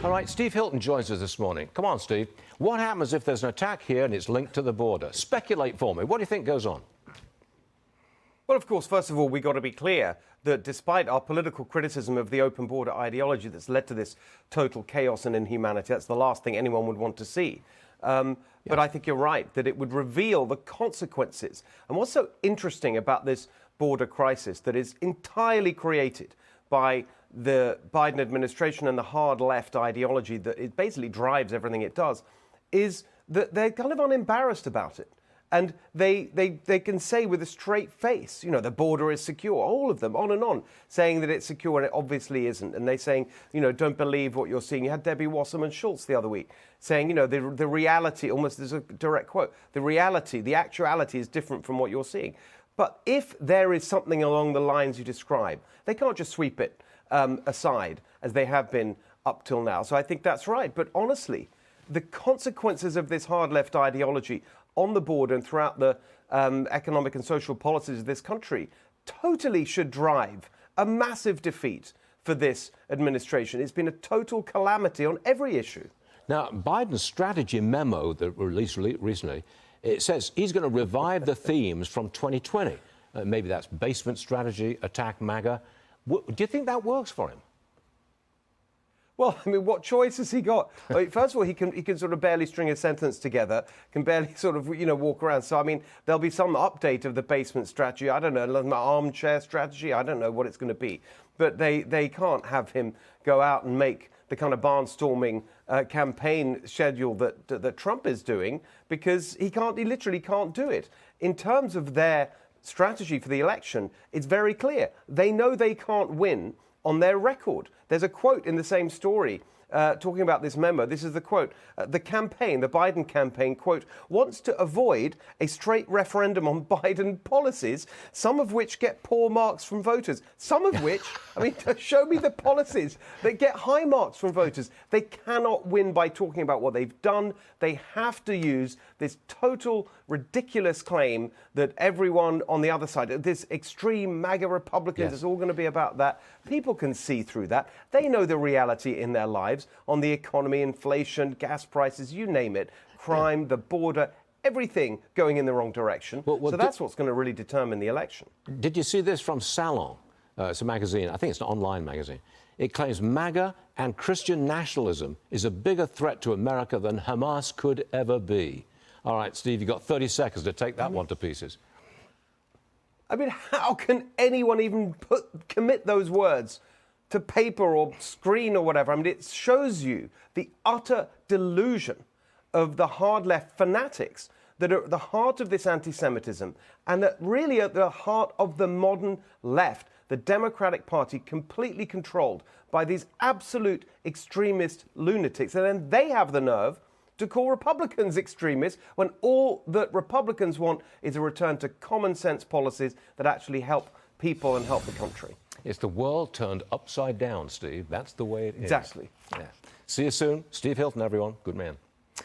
All right, Steve Hilton joins us this morning. Come on, Steve. What happens if there's an attack here and it's linked to the border? Speculate for me. What do you think goes on? Well, of course, first of all, we've got to be clear that despite our political criticism of the open border ideology that's led to this total chaos and inhumanity, that's the last thing anyone would want to see. But I think you're right, that it would reveal the consequences. And what's so interesting about this border crisis that is entirely created by the Biden administration and the hard left ideology that it basically drives everything it does, is that they're kind of unembarrassed about it. And they can say with a straight face, you know, the border is secure, all of them, on and on, saying that it's secure, and it obviously isn't. And they're saying, you know, don't believe what you're seeing. You had Debbie Wasserman Schultz the other week saying, you know, the reality, almost as a direct quote, the reality, the actuality is different from what you're seeing. But if there is something along the lines you describe, they can't just sweep it aside, as they have been up till now. So I think that's right. But honestly, the consequences of this hard left ideology on the border and throughout the economic and social policies of this country totally should drive a massive defeat for this administration. It's been a total calamity on every issue. Now, Biden's strategy memo that released recently, it says he's going to revive the themes from 2020. Maybe that's basement strategy, attack MAGA. Do you think that works for him? Well, I mean, what choice has he got? First of all, he can sort of barely string a sentence together, can barely sort of, you know, walk around. So, I mean, there'll be some update of the basement strategy. I don't know, my armchair strategy. I don't know what it's going to be. But they can't have him go out and make the kind of barnstorming campaign schedule that Trump is doing, because he literally can't do it. In terms of their strategy for the election, it's very clear. They know they can't win on their record. There's a quote in the same story talking about this memo. This is the quote. The campaign, the Biden campaign, quote, wants to avoid a straight referendum on Biden policies, some of which get poor marks from voters. Some of which, I mean, show me the policies that get high marks from voters. They cannot win by talking about what they've done. They have to use this total ridiculous claim that everyone on the other side, this extreme MAGA Republicans, it's all going to be about that. People can see through that. They know the reality in their lives on the economy, inflation, gas prices, you name it, crime, the border, everything going in the wrong direction. So that's what's going to really determine the election. Did you see this from Salon? It's a magazine. I think it's an online magazine. It claims MAGA and Christian nationalism is a bigger threat to America than Hamas could ever be. All right, Steve, you've got 30 seconds to take that one to pieces. I mean, how can anyone even commit those words to paper or screen or whatever? I mean, it shows you the utter delusion of the hard left fanatics that are at the heart of this anti-Semitism and that really at the heart of the modern left, the Democratic Party, completely controlled by these absolute extremist lunatics. And then they have the nerve to call Republicans extremists when all that Republicans want is a return to common sense policies that actually help people and help the country. It's the world turned upside down, Steve. That's the way it is. Exactly. Yeah. See you soon. Steve Hilton, everyone. Good man.